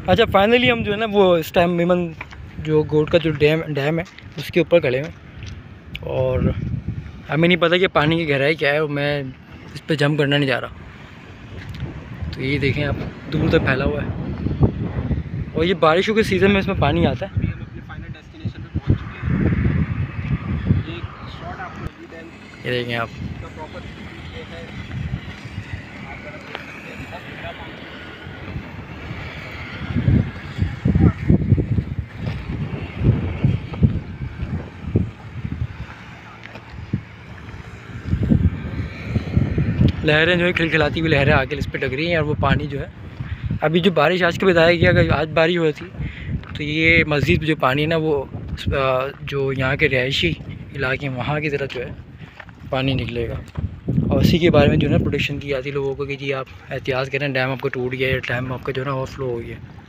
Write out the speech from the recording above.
अच्छा फाइनली हम जो है ना वो इस टाइम मेमन जो गोट का जो डैम है उसके ऊपर खड़े हैं और हमें नहीं पता कि पानी की गहराई क्या है और मैं इस पर जंप करना नहीं जा रहा। तो ये देखें आप दूर तक फैला हुआ है और ये बारिशों के सीज़न में इसमें पानी आता है। हम अपने फाइनल डेस्टिनेशन पे पहुंच चुके हैं। एक शॉट आपको ये देखें आप का प्रॉपर ये है, आप जरा देख सकते हैं बहुत गहरा पानी है। लहरें जो है खिलखिलाती हुई लहरें आके इस पर लग रही हैं और वो पानी जो है अभी जो बारिश आज के बताया गया अगर आज बारिश होती तो ये मस्जिद जो पानी है ना वो जो यहाँ के रिहायशी इलाके हैं वहाँ की तरफ जो है पानी निकलेगा और उसी के बारे में जो है ना प्रोटेक्शन की जाती है लोगों को कि जी आप एहतियात करें, डैम आपका टूट गया है, डैम आपका जो है ना ओवरफ्लो हो गया है।